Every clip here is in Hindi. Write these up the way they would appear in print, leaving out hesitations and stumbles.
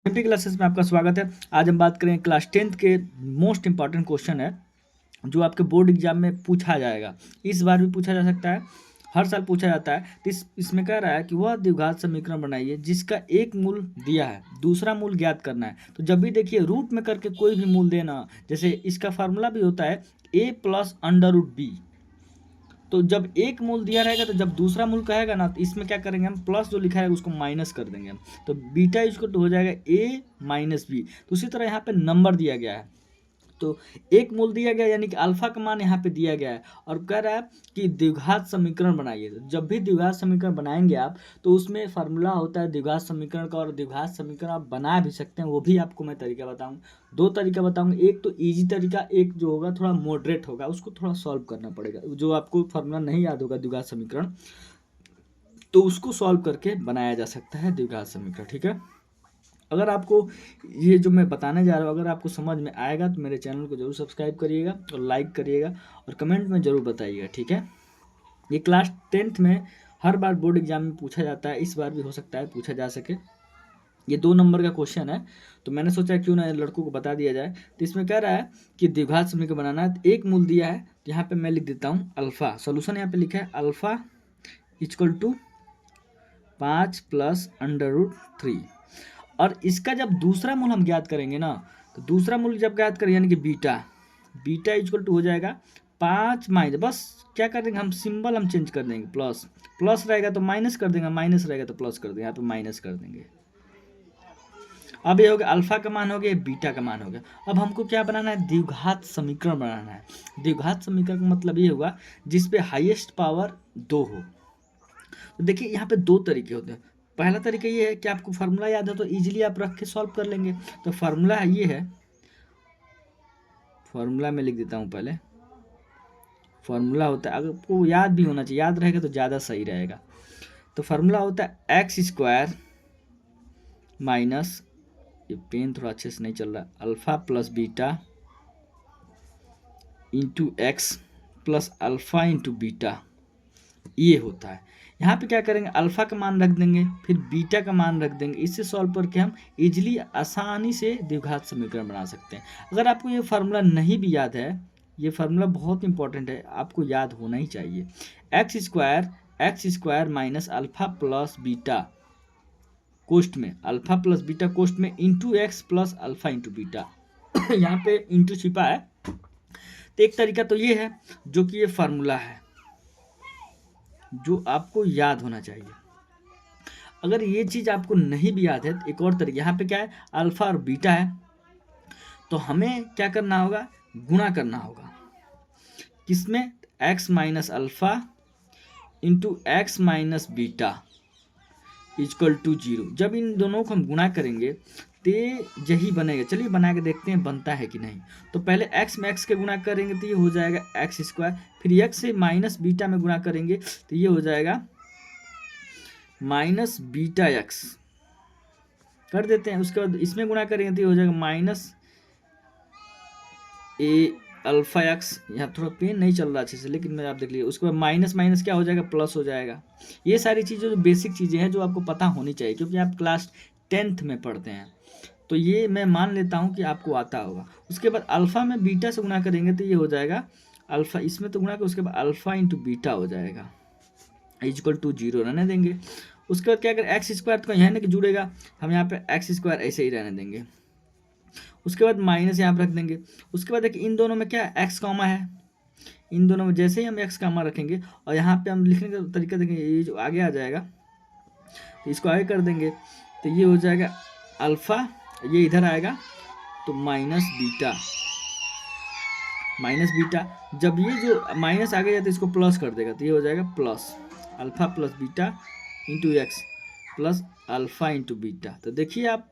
सभी क्लासेस में आपका स्वागत है। आज हम बात करेंगे क्लास 10th के मोस्ट इंपॉर्टेंट क्वेश्चन है जो आपके बोर्ड एग्जाम में पूछा जाएगा। इस बार भी पूछा जा सकता है, हर साल पूछा जाता है। तो इसमें कह रहा है कि वह द्विघात समीकरण बनाइए जिसका एक मूल दिया है, दूसरा मूल ज्ञात करना है। तो जब भी देखिए रूट में करके कोई भी मूल देना, जैसे इसका फार्मूला भी होता है a plus under root B. तो जब एक मूल दिया रहेगा तो जब दूसरा मूल कहेगा ना, तो इसमें क्या करेंगे हम, प्लस जो लिखा है उसको माइनस कर देंगे हम। तो बीटा इसको तो हो जाएगा a माइनस बी। तो उसी तरह यहाँ पे नंबर दिया गया है, तो एक मूल दिया गया यानी कि अल्फा का मान यहाँ पे दिया गया है और कह रहा है कि द्विघात समीकरण बनाइए। जब भी द्विघात समीकरण बनाएंगे आप, तो उसमें फार्मूला होता है द्विघात समीकरण का, और द्विघात समीकरण आप बना भी सकते हैं। वो भी आपको मैं तरीका बताऊँ, दो तरीका बताऊँगा। एक तो ईजी तरीका, एक जो होगा थोड़ा मॉडरेट होगा, उसको थोड़ा सॉल्व करना पड़ेगा। जो आपको फार्मूला नहीं याद होगा द्विघात समीकरण, तो उसको सॉल्व करके बनाया जा सकता है द्विघात समीकरण। ठीक है, अगर आपको ये जो मैं बताने जा रहा हूँ अगर आपको समझ में आएगा तो मेरे चैनल को जरूर सब्सक्राइब करिएगा और लाइक करिएगा और कमेंट में ज़रूर बताइएगा। ठीक है, ये क्लास 10th में हर बार बोर्ड एग्जाम में पूछा जाता है, इस बार भी हो सकता है पूछा जा सके। ये 2 नंबर का क्वेश्चन है, तो मैंने सोचा क्यों ना लड़कों को बता दिया जाए। तो इसमें कह रहा है कि द्विघात समीकरण बनाना है, एक मूल दिया है। तो यहाँ पे मैं लिख देता हूँ अल्फ़ा। सोल्यूशन यहाँ पे लिखा है alpha equal to 5 plus under root 3। और इसका जब दूसरा मूल हम ज्ञात करेंगे ना, तो दूसरा मूल जब ज्ञात करें यानी कि बीटा, बीटा इक्वल टू हो जाएगा 5 माइनस, बस क्या कर देंगे हम, सिंबल हम चेंज कर देंगे, प्लस प्लस रहेगा तो माइनस कर देंगे, माइनस रहेगा तो प्लस कर देंगे, यहाँ पे माइनस कर देंगे। अब ये हो गया अल्फा का मान हो गया, बीटा का मान हो गया। अब हमको क्या बनाना है, द्विघात समीकरण बनाना है। द्विघात समीकरण का मतलब ये होगा जिसपे हाईएस्ट पावर 2 हो। तो देखिए यहाँ पे 2 तरीके होते हैं। पहला तरीका ये है कि आपको फार्मूला याद है तो इजीली आप रख के सॉल्व कर लेंगे। तो फार्मूला ये है, फार्मूला में लिख देता हूँ पहले। फार्मूला होता है, अगर आपको याद भी होना चाहिए, याद रहेगा तो ज़्यादा सही रहेगा। तो फार्मूला होता है एक्स स्क्वायर माइनस, ये पेन थोड़ा अच्छे से नहीं चल रहा, alpha plus beta into x plus alpha into beta, ये होता है। यहाँ पे क्या करेंगे, अल्फ़ा का मान रख देंगे, फिर बीटा का मान रख देंगे। इससे सॉल्व करके हम इजीली आसानी से द्विघात समीकरण बना सकते हैं। अगर आपको ये फार्मूला नहीं भी याद है, ये फार्मूला बहुत इंपॉर्टेंट है, आपको याद होना ही चाहिए। X square minus alpha plus beta कोष्ट में, अल्फ़ा प्लस बीटा कोष्ट में into x plus alpha into beta. यहाँ पे इंटू छिपा है। तो एक तरीका तो ये है जो कि ये फार्मूला है जो आपको याद होना चाहिए। अगर ये चीज़ आपको नहीं भी याद है तो एक और तरीका, यहाँ पे क्या है, अल्फ़ा और बीटा है, तो हमें क्या करना होगा, गुणा करना होगा। किसमें, X minus alpha into X minus beta equal to 0। जब इन दोनों को हम गुणा करेंगे तो यही बनेगा। चलिए बना के देखते हैं बनता है कि नहीं। तो पहले x में x के गुणा करेंगे तो ये हो जाएगा एक्स स्क्वायर, फिर x से माइनस बीटा में गुणा करेंगे तो ये हो जाएगा माइनस बीटा एक्स कर देते हैं। उसके बाद इसमें गुणा करेंगे तो ये हो जाएगा माइनस ए अल्फा एक्स। यहाँ थोड़ा पेन नहीं चल रहा अच्छे से, लेकिन मैं आप देख लीजिए। उसके बाद माइनस माइनस क्या हो जाएगा, प्लस हो जाएगा। ये सारी चीज़ें जो बेसिक चीज़ें हैं जो आपको पता होनी चाहिए, क्योंकि आप क्लास 10th में पढ़ते हैं, तो ये मैं मान लेता हूँ कि आपको आता होगा। उसके बाद अल्फ़ा में बीटा से गुणा करेंगे तो ये हो जाएगा अल्फ़ा, इसमें तो गुणा कर, उसके बाद अल्फ़ा इंटू बीटा हो जाएगा इक्वल टू 0 रहने देंगे। उसके बाद क्या करें, एक्स स्क्वायर तो यहाँ ना कि जुड़ेगा, हम यहाँ पे एक्स स्क्वायर ऐसे ही रहने देंगे। उसके बाद माइनस यहाँ पर रख देंगे। उसके बाद देखिए इन दोनों में क्या है, एक्स कॉमा है, इन दोनों में जैसे ही हम एक्स कॉमा रखेंगे और यहाँ पे हम लिखने का तरीका देखेंगे, ये जो आगे आ जाएगा तो इसको आगे कर देंगे तो ये हो जाएगा अल्फ़ा, ये इधर आएगा तो माइनस बीटा, माइनस बीटा। जब ये जो माइनस आगे जाता है इसको प्लस कर देगा तो ये हो जाएगा plus alpha plus beta into x plus alpha into beta. तो देखिए आप,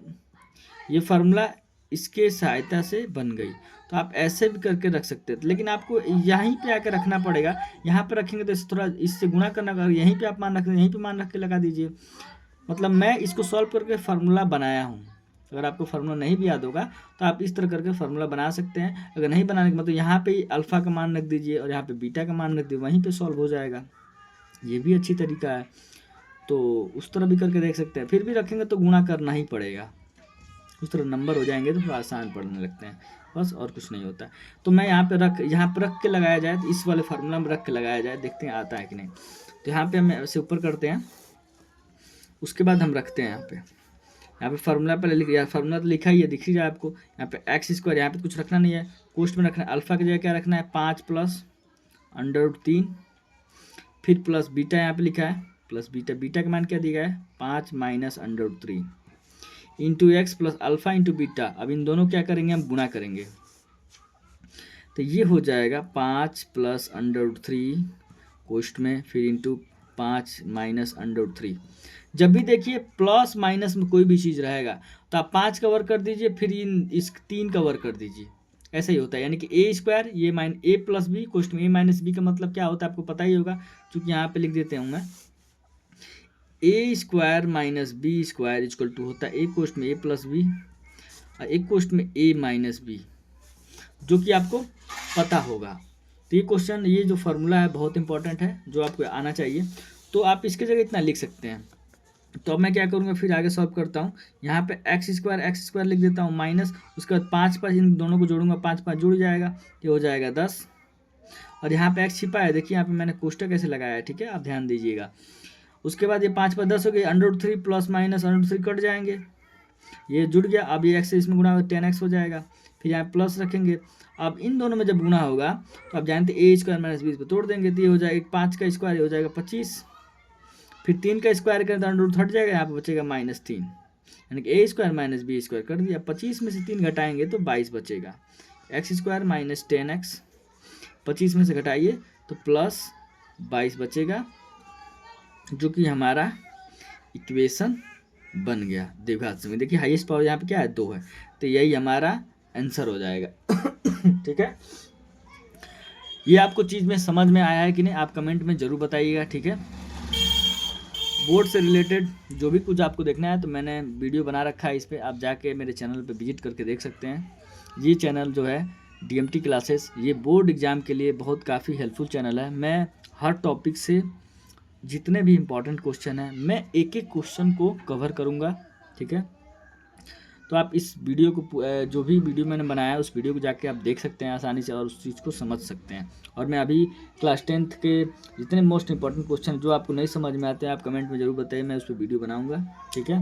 ये फार्मूला इसके सहायता से बन गई। तो आप ऐसे भी करके रख सकते हैं, लेकिन आपको यहीं पे आकर रखना पड़ेगा। यहाँ पे रखेंगे तो थोड़ा इससे गुणा करना का, यहीं पे आप मान रख, यहीं पे मान रख के लगा दीजिए। मतलब मैं इसको सॉल्व करके फार्मूला बनाया हूँ। अगर आपको फार्मूला नहीं भी याद होगा तो आप इस तरह करके फार्मूला बना सकते हैं। अगर नहीं बनाने का मतलब यहाँ पे अल्फ़ा का मान रख दीजिए और यहाँ पे बीटा का मान रख दीजिए, वहीं पे सॉल्व हो जाएगा। ये भी अच्छी तरीका है, तो उस तरह भी करके देख सकते हैं। फिर भी रखेंगे तो गुणा करना ही पड़ेगा। उस तरह नंबर हो जाएंगे तो थोड़ा आसान पढ़ने लगते हैं, बस और कुछ नहीं होता है। तो मैं यहाँ पे रख के लगाया जाए, तो इस वाले फार्मूला में रख के लगाया जाए, देखते हैं आता है कि नहीं। तो यहाँ पे हम ऐसे ऊपर करते हैं, उसके बाद हम रखते हैं यहाँ पे फार्मूला पहले लिख दिया, फार्मूला तो लिखा ही है, दिख ही जाए आपको। यहाँ पे एक्स स्क्वायर, यहाँ पे कुछ रखना नहीं है, कोष्ट में रखना है, अल्फा की जगह क्या रखना है 5 प्लस √3, फिर प्लस बीटा यहाँ पे लिखा है, प्लस बीटा, बीटा का मान क्या दिया है 5 minus √3 into x plus alpha into beta. अब इन दोनों क्या करेंगे, हम गुणा करेंगे, तो ये हो जाएगा 5 प्लस √3 कोष्ट में, फिर इंटू 5 माइनस √3। जब भी देखिए प्लस माइनस में कोई भी चीज़ रहेगा तो आप 5 कवर कर दीजिए, फिर इस 3 कवर कर दीजिए, ऐसा ही होता है। यानी कि ए स्क्वायर ये ए प्लस बी कोष्ट में ए माइनस बी का मतलब क्या होता है आपको पता ही होगा, चूँकि यहाँ पे लिख देते हूँ मैं, a square minus b square equal to होता है ए कोष्ट में ए प्लस बी और एक कोष्ट में ए माइनस बी, जो कि आपको पता होगा। तो ये क्वेश्चन, ये जो फार्मूला है बहुत इंपॉर्टेंट है, जो आपको आना चाहिए। तो आप इसके जगह इतना लिख सकते हैं। तो अब मैं क्या करूँगा, फिर आगे सॉल्व करता हूँ। यहाँ पे एक्स स्क्वायर लिख देता हूँ माइनस, उसके बाद 5 इन दोनों को जोड़ूंगा, 5 जुड़ जाएगा, ये हो जाएगा 10। और यहाँ पे एक्स छिपा है, देखिए यहाँ पे मैंने कोष्टक कैसे लगाया है, ठीक है, आप ध्यान दीजिएगा। उसके बाद ये 5 10 हो गई, √3 प्लस माइनस √3 कट जाएंगे, ये जुड़ गया। अब ये एक्स इसमें गुणा 10x हो जाएगा, फिर यहाँ प्लस रखेंगे। अब इन दोनों में जब गुणा होगा तो आप जानते हैं ए स्क्वायर माइनस बी पे तोड़ देंगे, तो ये हो जाएगा 5 का स्क्वायर, हो जाएगा 25, फिर 3 का स्क्वायर करें तो √ हट जाएगा, यहाँ पे बचेगा -3, यानी कि ए स्क्वायर माइनस बी स्क्वायर कर दिया। 25 में से 3 घटाएंगे तो 22 बचेगा, एक्स स्क्वायर माइनस 10x, 25 में से घटाइए तो प्लस 22 बचेगा, जो कि हमारा इक्वेशन बन गया द्विघात समय। देखिए हाईएस्ट पावर यहाँ पे क्या है 2 है, तो यही हमारा आंसर हो जाएगा। ठीक है, ये आपको चीज़ में समझ में आया है कि नहीं, आप कमेंट में ज़रूर बताइएगा। ठीक है, बोर्ड से रिलेटेड जो भी कुछ आपको देखना है तो मैंने वीडियो बना रखा है इस पर, आप जाके मेरे चैनल पे विजिट करके देख सकते हैं। ये चैनल जो है DMT क्लासेस, ये बोर्ड एग्ज़ाम के लिए बहुत काफ़ी हेल्पफुल चैनल है। मैं हर टॉपिक से जितने भी इम्पोर्टेंट क्वेश्चन हैं, मैं एक एक क्वेश्चन को कवर करूँगा। ठीक है, तो आप इस वीडियो को, जो भी वीडियो मैंने बनाया है उस वीडियो को जाके आप देख सकते हैं आसानी से और उस चीज़ को समझ सकते हैं। और मैं अभी क्लास 10th के जितने मोस्ट इंपॉर्टेंट क्वेश्चन जो आपको नहीं समझ में आते हैं, आप कमेंट में ज़रूर बताइए, मैं उस पर वीडियो बनाऊँगा। ठीक है,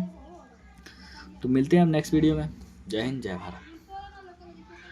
तो मिलते हैं हम नेक्स्ट वीडियो में। जय हिंद, जय भारत।